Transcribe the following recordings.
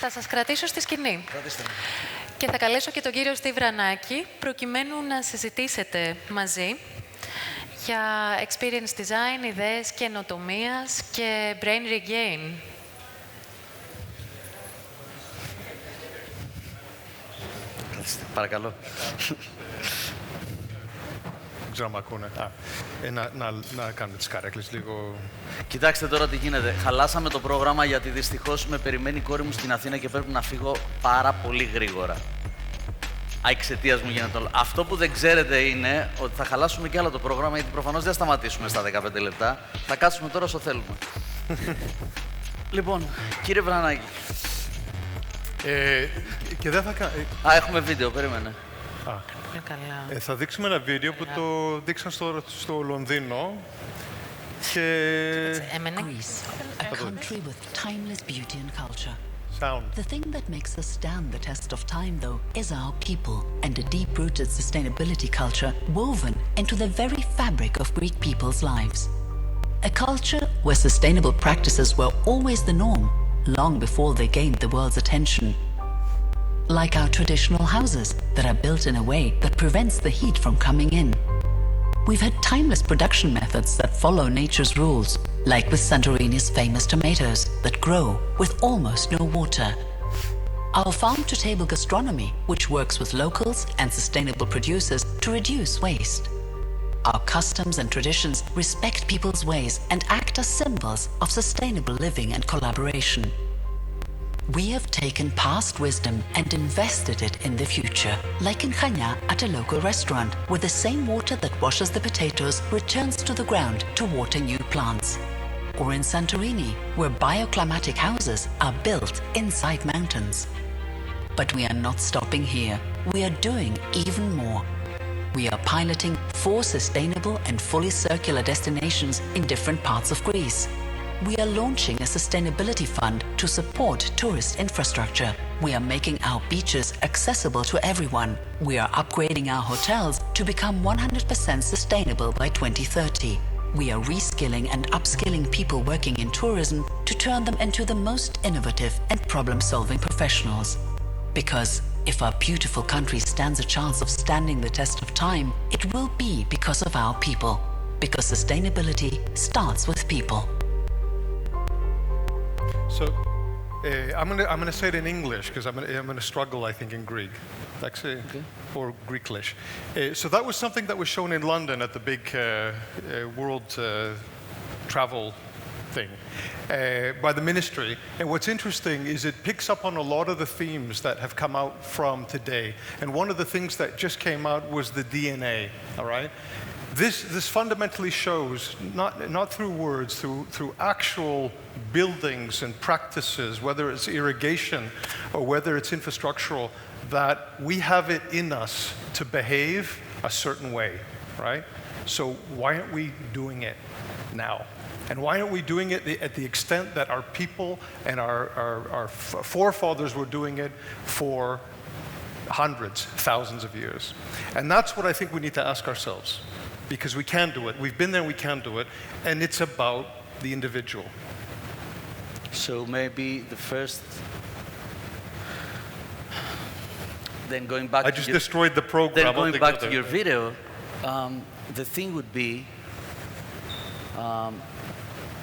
Θα σας κρατήσω στη σκηνή. Κρατήστε με. Και θα καλέσω και τον κύριο Στίβ Ρανάκη, προκειμένου να συζητήσετε μαζί για experience design, ιδέες καινοτομίας και brain regain. Παρακαλώ. Δεν ξέρω αν ακούνε. Να κάνουμε τις καρέκλες λίγο. Κοιτάξτε τώρα τι γίνεται. Χαλάσαμε το πρόγραμμα γιατί δυστυχώς με περιμένει η κόρη μου στην Αθήνα και πρέπει να φύγω πάρα πολύ γρήγορα. Εξαιτίας μου γίνεται όλο. Αυτό που δεν ξέρετε είναι ότι θα χαλάσουμε κι άλλο το πρόγραμμα γιατί προφανώς δεν θα σταματήσουμε στα 15 λεπτά. Θα κάτσουμε τώρα όσο θέλουμε. Λοιπόν, κύριε Βρανάκη. Και δεν θα έχουμε βίντεο, περίμενε. Καλά. Θα δείξουμε ένα βίντεο που το δείξαν στο Λονδίνο και... Greece, a country with timeless beauty and culture. Sound. The thing that makes us stand the test of time, though, is our people and a deep-rooted sustainability culture woven into the very fabric of Greek people's lives. A culture where sustainable practices were always the norm, long before they gained the world's attention. Like our traditional houses that are built in a way that prevents the heat from coming in. We've had timeless production methods that follow nature's rules, like with Santorini's famous tomatoes that grow with almost no water. Our farm-to-table gastronomy, which works with locals and sustainable producers to reduce waste. Our customs and traditions respect people's ways and act as symbols of sustainable living and collaboration. We have taken past wisdom and invested it in the future, like in Chania at a local restaurant, where the same water that washes the potatoes returns to the ground to water new plants. Or in Santorini, where bioclimatic houses are built inside mountains. But we are not stopping here. We are doing even more. We are piloting 4 sustainable and fully circular destinations in different parts of Greece. We are launching a sustainability fund to support tourist infrastructure. We are making our beaches accessible to everyone. We are upgrading our hotels to become 100% sustainable by 2030. We are reskilling and upskilling people working in tourism to turn them into the most innovative and problem-solving professionals. Because if our beautiful country stands a chance of standing the test of time, it will be because of our people. Because sustainability starts with people. So, I'm gonna say it in English because I'm gonna struggle, I think, in Greek. Okay. Or Greeklish. So that was something that was shown in London at the big world travel thing by the ministry. And what's interesting is it picks up on a lot of the themes that have come out from today. And one of the things that just came out was the DNA, all right? This fundamentally shows, not through words, through actual buildings and practices, whether it's irrigation or whether it's infrastructural, that we have it in us to behave a certain way, right? So why aren't we doing it now? And why aren't we doing it at the extent that our people and our forefathers were doing it for hundreds, thousands of years? And that's what I think we need to ask ourselves. Because we can do it. We've been there, we can do it. And it's about the individual. So maybe the first... Then going back I just destroyed the program. Then going back to your video, the thing would be,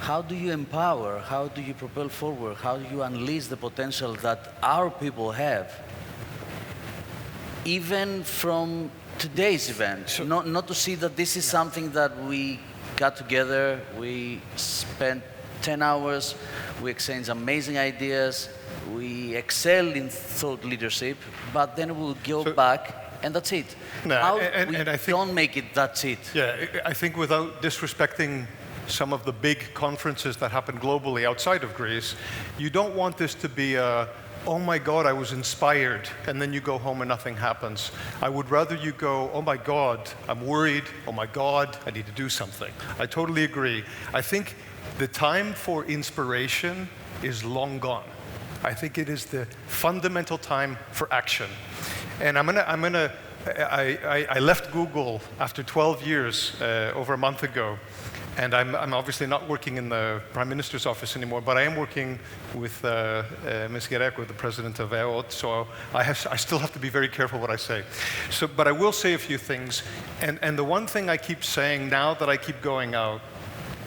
how do you empower, how do you propel forward, how do you unleash the potential that our people have? Even from today's event, not to see that this is something that we got together, we spent 10 hours, we exchanged amazing ideas, we excel in thought leadership, but then we'll go back and that's it. No, and I think, don't make it that's it. Yeah, I think without disrespecting some of the big conferences that happen globally outside of Greece, you don't want this to be a oh my God, I was inspired, and then you go home and nothing happens. I would rather you go, oh my God, I'm worried, oh my God, I need to do something. I totally agree. I think the time for inspiration is long gone. I think it is the fundamental time for action. And I left Google after 12 years over a month ago. And I'm obviously not working in the Prime Minister's office anymore, but I am working with Ms. Gereko, the president of EOT, so I still have to be very careful what I say. But I will say a few things, and the one thing I keep saying now that I keep going out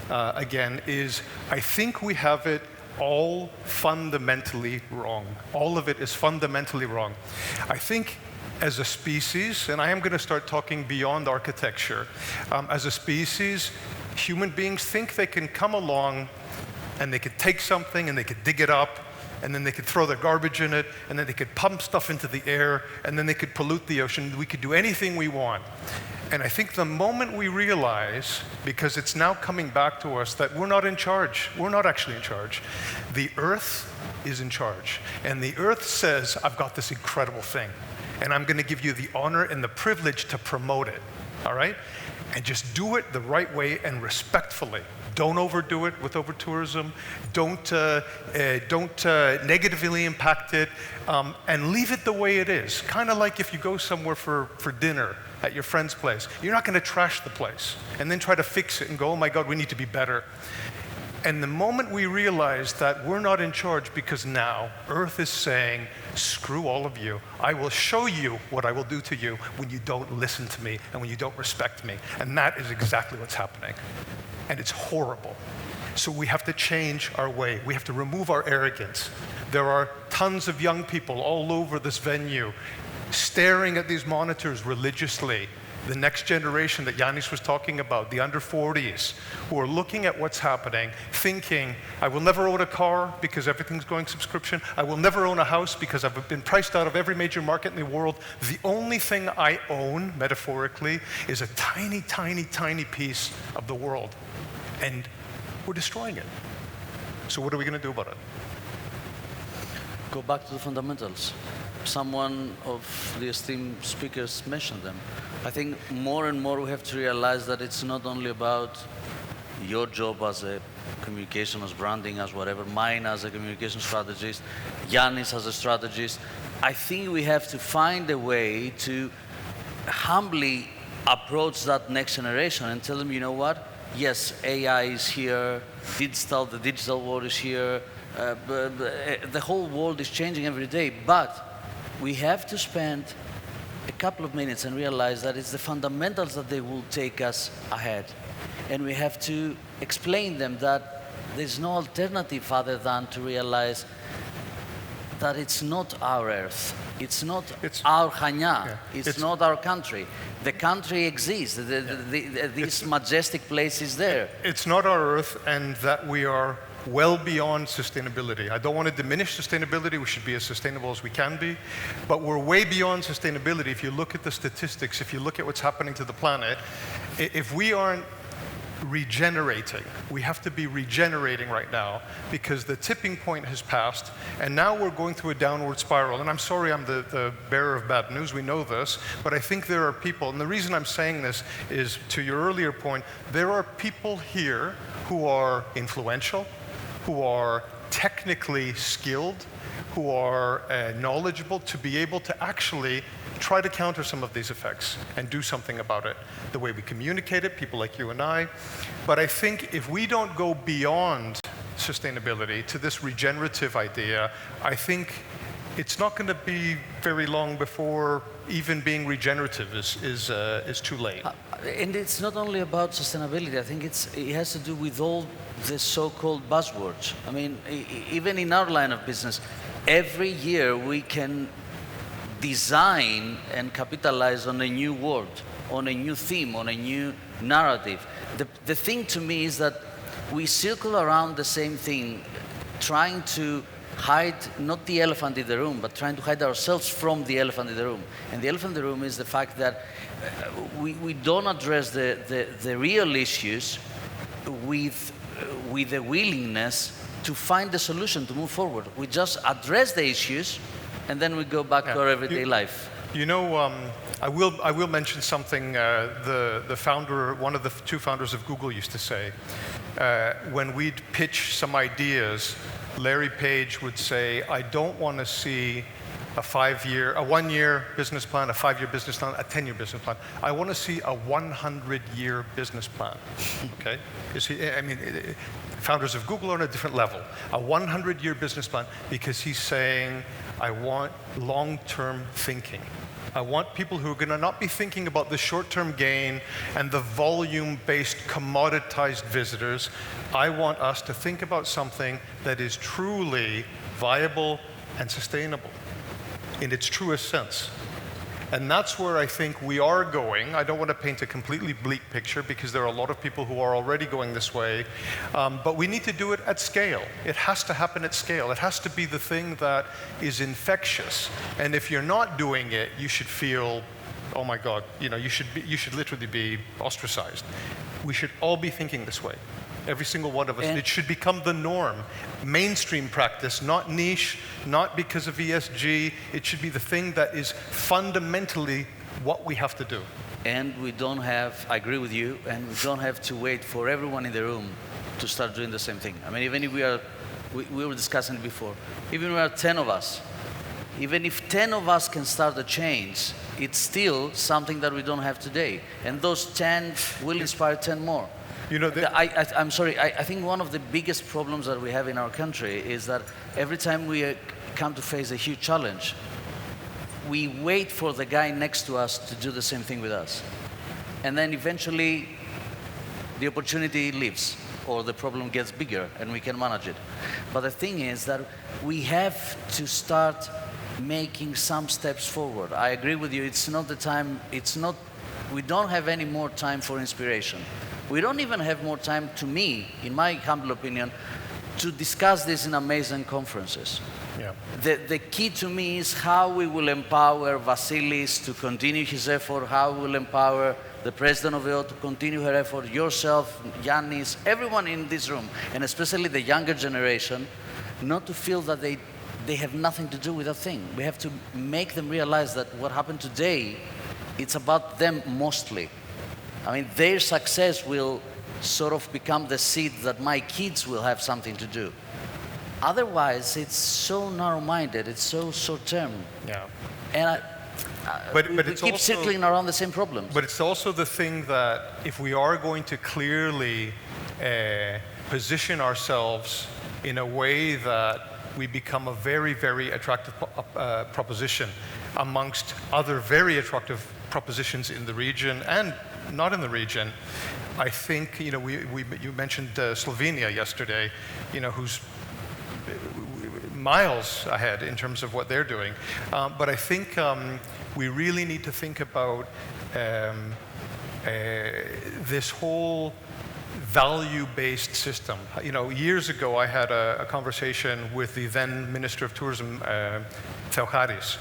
again is I think we have it all fundamentally wrong. All of it is fundamentally wrong. I think as a species, and I am going to start talking beyond architecture, as a species, human beings think they can come along and they could take something and they could dig it up and then they could throw their garbage in it and then they could pump stuff into the air and then they could pollute the ocean. We could do anything we want. And I think the moment we realize, because it's now coming back to us, that we're not in charge, we're not actually in charge. The Earth is in charge. And the Earth says, I've got this incredible thing and I'm going to give you the honor and the privilege to promote it, all right? And just do it the right way and respectfully. Don't overdo it with over-tourism. Don't negatively impact it, and leave it the way it is. Kind of like if you go somewhere for dinner at your friend's place. You're not going to trash the place and then try to fix it and go, oh my God, we need to be better. And the moment we realize that we're not in charge because now Earth is saying, screw all of you. I will show you what I will do to you when you don't listen to me and when you don't respect me. And that is exactly what's happening. And it's horrible. So we have to change our way. We have to remove our arrogance. There are tons of young people all over this venue staring at these monitors religiously. The next generation that Yanis was talking about, the under 40s, who are looking at what's happening, thinking, I will never own a car because everything's going subscription. I will never own a house because I've been priced out of every major market in the world. The only thing I own, metaphorically, is a tiny, tiny, tiny piece of the world. And we're destroying it. So what are we going to do about it? Go back to the fundamentals. Someone of the esteemed speakers mentioned them. I think more and more we have to realize that it's not only about your job as a communication, as branding, as whatever, mine as a communication strategist, Yanis as a strategist. I think we have to find a way to humbly approach that next generation and tell them, you know what? Yes, AI is here, the digital world is here, the whole world is changing every day, but we have to spend a couple of minutes and realize that it's the fundamentals that they will take us ahead. And we have to explain them that there's no alternative other than to realize that it's not our Earth. It's not our Chania. Yeah. It's not our country. The country exists. This majestic place is there. It's not our Earth, and that we are well beyond sustainability. I don't want to diminish sustainability. We should be as sustainable as we can be. But we're way beyond sustainability. If you look at the statistics, if you look at what's happening to the planet, if we aren't regenerating, we have to be regenerating right now because the tipping point has passed and now we're going through a downward spiral. And I'm sorry I'm the bearer of bad news, we know this, but I think there are people, and the reason I'm saying this is to your earlier point, there are people here who are influential, who are technically skilled, who are knowledgeable to be able to actually try to counter some of these effects and do something about it. The way we communicate it, people like you and I. But I think if we don't go beyond sustainability to this regenerative idea, I think it's not going to be very long before even being regenerative is too late. And it's not only about sustainability. I think it has to do with all the so-called buzzwords. I mean, even in our line of business, every year we can design and capitalize on a new word, on a new theme, on a new narrative. The thing to me is that we circle around the same thing, trying to hide not the elephant in the room, but trying to hide ourselves from the elephant in the room. And the elephant in the room is the fact that we don't address the real issues with a willingness to find a solution to move forward. We just address the issues and then we go back to our everyday life. You know, I will mention something the founder, one of the two founders of Google used to say. When we'd pitch some ideas, Larry Page would say, I don't want to see a 1-year business plan, a 5-year business plan, a 10-year business plan. I want to see a 100-year business plan. Okay? Founders of Google are on a different level. A 100-year business plan, because he's saying, I want long-term thinking. I want people who are going to not be thinking about the short-term gain and the volume-based commoditized visitors. I want us to think about something that is truly viable and sustainable in its truest sense. And that's where I think we are going. I don't want to paint a completely bleak picture because there are a lot of people who are already going this way. But we need to do it at scale. It has to happen at scale. It has to be the thing that is infectious. And if you're not doing it, you should feel, oh my God, you should literally be ostracized. We should all be thinking this way. Every single one of us. It should become the norm. Mainstream practice, not niche, not because of ESG. It should be the thing that is fundamentally what we have to do. And we don't have, I agree with you, and we don't have to wait for everyone in the room to start doing the same thing. I mean, even if we were discussing it before, even if we are 10 of us, even if 10 of us can start a change, it's still something that we don't have today. And those 10 will inspire 10 more. I'm sorry, I think one of the biggest problems that we have in our country is that every time we come to face a huge challenge, we wait for the guy next to us to do the same thing with us. And then eventually the opportunity leaves or the problem gets bigger and we can manage it. But the thing is that we have to start making some steps forward. I agree with you, it's not the time, we don't have any more time for inspiration. We don't even have more time, to me, in my humble opinion, to discuss this in amazing conferences. Yeah. The key to me is how we will empower Vasilis to continue his effort, how we will empower the president of EO to continue her effort, yourself, Yannis, everyone in this room, and especially the younger generation, not to feel that they have nothing to do with a thing. We have to make them realize that what happened today, it's about them mostly. I mean, their success will sort of become the seed that my kids will have something to do. Otherwise, it's so narrow-minded, it's so short-term. Yeah. And we keep circling around the same problems. But it's also the thing that if we are going to clearly position ourselves in a way that we become a very, very attractive proposition amongst other very attractive propositions in the region and not in the region, I think, you mentioned Slovenia yesterday, who's miles ahead in terms of what they're doing. But I think we really need to think about this whole value-based system. Years ago I had a conversation with the then Minister of Tourism, Theocharis.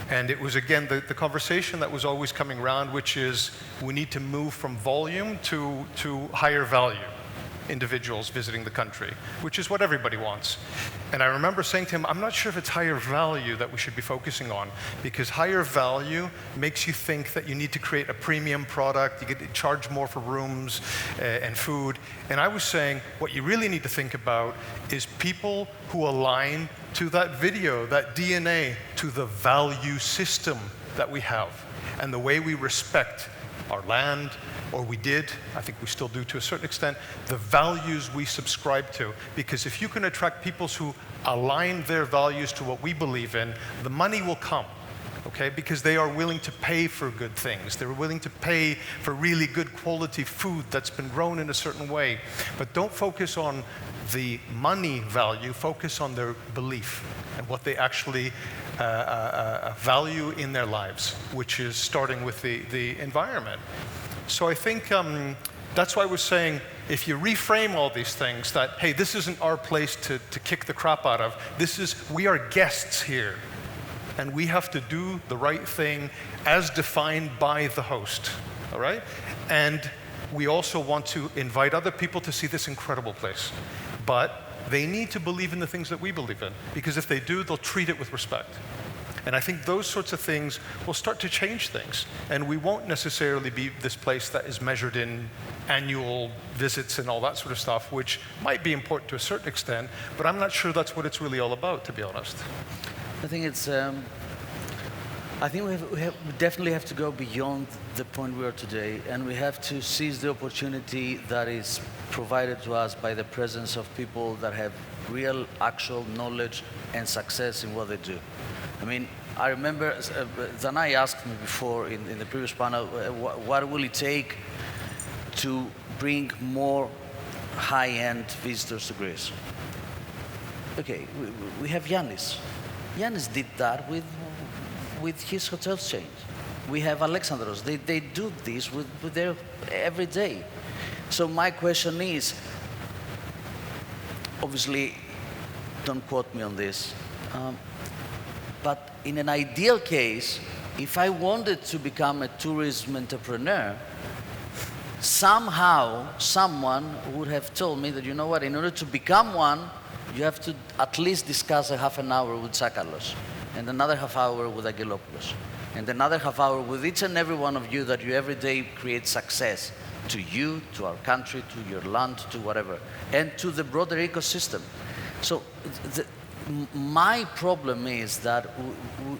And it was, again, the conversation that was always coming around, which is we need to move from volume to higher value individuals visiting the country, which is what everybody wants. And I remember saying to him, I'm not sure if it's higher value that we should be focusing on, because higher value makes you think that you need to create a premium product, you get to charge more for rooms and food. And I was saying, what you really need to think about is people who align to that video, that DNA, to the value system that we have, and the way we respect our land, or we did, I think we still do to a certain extent, the values we subscribe to. Because if you can attract people who align their values to what we believe in, the money will come, okay? Because they are willing to pay for good things. They're willing to pay for really good quality food that's been grown in a certain way. But don't focus on the money value, focus on their belief and what they actually value in their lives, which is starting with the environment. So I think that's why I was saying, if you reframe all these things, that, hey, this isn't our place to kick the crap out of. We are guests here. And we have to do the right thing as defined by the host, all right? And we also want to invite other people to see this incredible place. But they need to believe in the things that we believe in, because if they do, they'll treat it with respect. And I think those sorts of things will start to change things. And we won't necessarily be this place that is measured in annual visits and all that sort of stuff, which might be important to a certain extent, but I'm not sure that's what it's really all about, to be honest. I think it's I think we definitely have to go beyond the point we are today, and we have to seize the opportunity that is provided to us by the presence of people that have real, actual knowledge and success in what they do. I mean, I remember Danai asked me before in the previous panel, what will it take to bring more high-end visitors to Greece? Okay, we have Yannis. Yannis did that with his hotel chain. We have Alexandros. They do this with their every day. So my question is, obviously, don't quote me on this, but in an ideal case, if I wanted to become a tourism entrepreneur, somehow someone would have told me that, you know what, in order to become one, you have to at least discuss a half an hour with Tsakalos, and another half hour with Angelopoulos, and another half hour with each and every one of you that you every day create success to you, to our country, to your land, to whatever, and to the broader ecosystem. So my problem is that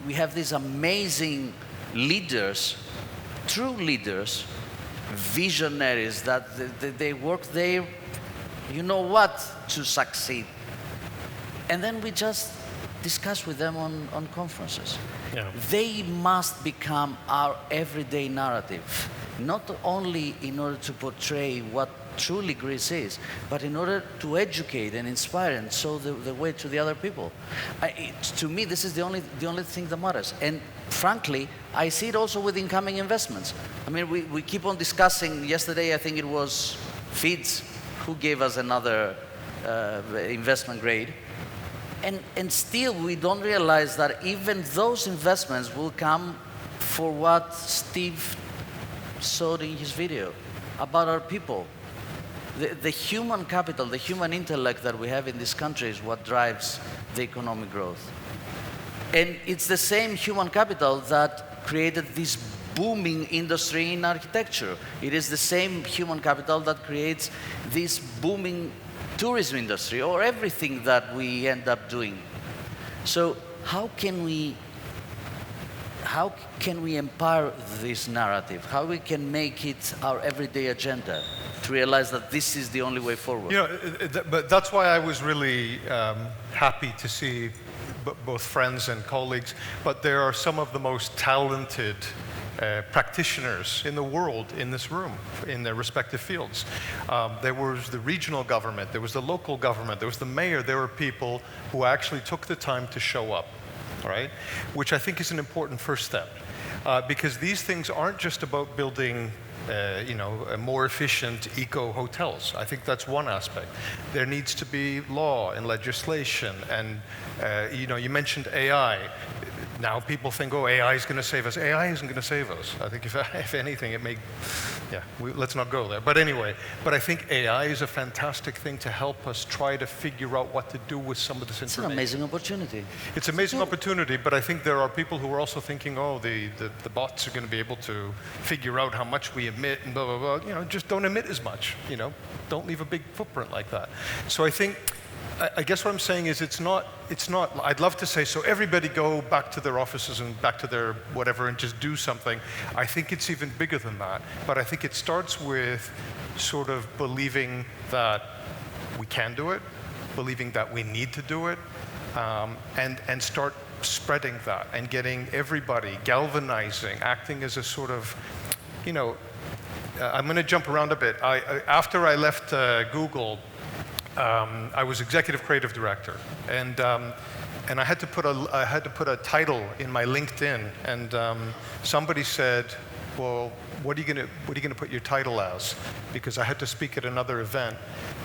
we have these amazing leaders, true leaders, visionaries, that they work there, you know what, to succeed. And then we just discuss with them on conferences. Yeah. They must become our everyday narrative, not only in order to portray what truly Greece is, but in order to educate and inspire and show the way to the other people. To me, this is the only thing that matters. And frankly, I see it also with incoming investments. I mean, we keep on discussing. Yesterday, I think it was Fitch who gave us another investment grade. And still, we don't realize that even those investments will come for what Steve showed in his video about our people. The human capital, the human intellect that we have in this country is what drives the economic growth. And it's the same human capital that created this booming industry in architecture. It is the same human capital that creates this booming tourism industry, or everything that we end up doing. So how can we empower this narrative? How we can make it our everyday agenda to realize that this is the only way forward? You know, but that's why I was really happy to see both friends and colleagues, but there are some of the most talented practitioners in the world in this room, in their respective fields. There was the regional government, there was the local government, there was the mayor. There were people who actually took the time to show up, right? Which I think is an important first step, because these things aren't just about building more efficient eco-hotels. I think that's one aspect. There needs to be law and legislation, and you mentioned AI. Now people think, oh, AI is going to save us. AI isn't going to save us. I think if anything, it may, let's not go there. But anyway, I think AI is a fantastic thing to help us try to figure out what to do with some of this information. It's an amazing opportunity. It's an amazing opportunity, but I think there are people who are also thinking, oh, the bots are going to be able to figure out how much we emit and blah, blah, blah. Just don't emit as much. Don't leave a big footprint like that. So I think, I guess what I'm saying is it's not, I'd love to say, so everybody go back to their offices and back to their whatever and just do something. I think it's even bigger than that. But I think it starts with sort of believing that we can do it, believing that we need to do it, and start spreading that and getting everybody galvanizing, acting as a sort of, I'm going to jump around a bit. After I left Google, I was executive creative director, and I had to put a title in my LinkedIn, and somebody said, "Well, what are you going to put your title as?" Because I had to speak at another event,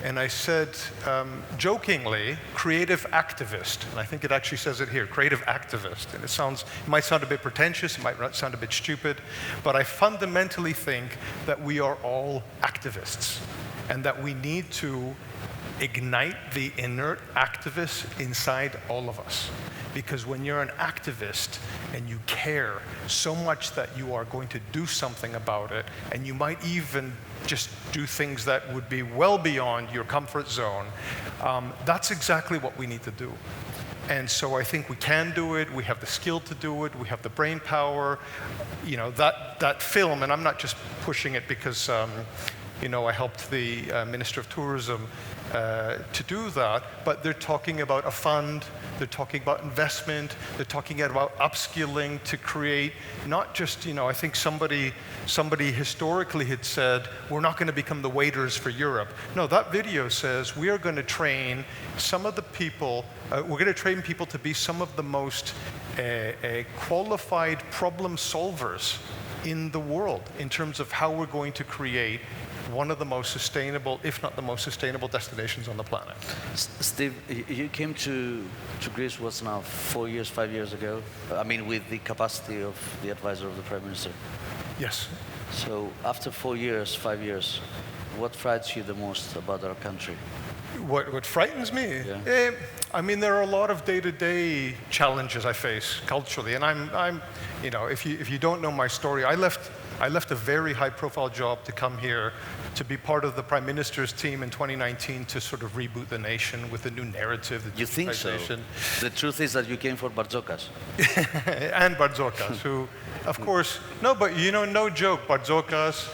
and I said jokingly, "creative activist," and I think it actually says it here, "creative activist," and it might sound a bit pretentious, it might sound a bit stupid, but I fundamentally think that we are all activists, and that we need to ignite the inert activist inside all of us. Because when you're an activist and you care so much that you are going to do something about it, and you might even just do things that would be well beyond your comfort zone, that's exactly what we need to do. And so I think we can do it. We have the skill to do it. We have the brain power. You know, that film, and I'm not just pushing it because, you know, I helped the Minister of Tourism to do that, but they're talking about a fund, they're talking about investment, they're talking about upskilling to create not just, you know, I think somebody historically had said, we're not going to become the waiters for Europe. No, that video says we are going to train some of the people, we're going to train people to be some of the most qualified problem solvers in the world in terms of how we're going to create one of the most sustainable, if not the most sustainable destinations on the planet. Steve, you came to Greece, what's now, 4 years, 5 years ago? I mean, with the capacity of the advisor of the Prime Minister. Yes. So after 4 years, 5 years, what frightens you the most about our country? What frightens me? Yeah. I mean, there are a lot of day-to-day challenges I face culturally, and I'm, you know, if you don't know my story, I left a very high-profile job to come here to be part of the Prime Minister's team in 2019 to sort of reboot the nation with a new narrative. You think so? The truth is that you came for Bartzokas. And Bartzokas, who, of course, no, but you know, no joke, Bartzokas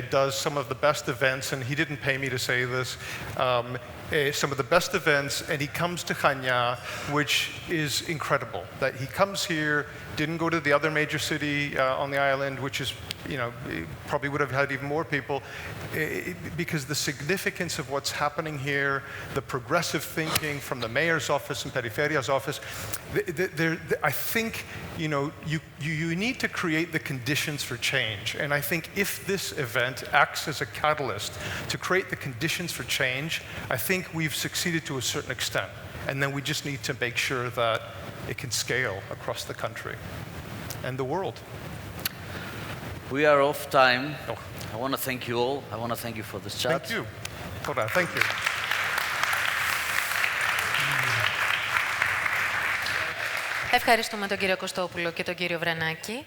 does some of the best events, and he didn't pay me to say this, some of the best events, and he comes to Chania, which is incredible. That he comes here, didn't go to the other major city on the island, which is, you know, probably would have had even more people, because the significance of what's happening here, the progressive thinking from the mayor's office and Periferia's office, I think, you know, you need to create the conditions for change. And I think if this event acts as a catalyst to create the conditions for change, I think we've succeeded to a certain extent. And then we just need to make sure that it can scale across the country and the world. We are off time. Oh. I want to thank you all. I want to thank you for this chat. Thank you. Tora, thank you. Ευχαριστούμε τον κύριο Κωστόπουλο και τον κύριο Βρανάκη.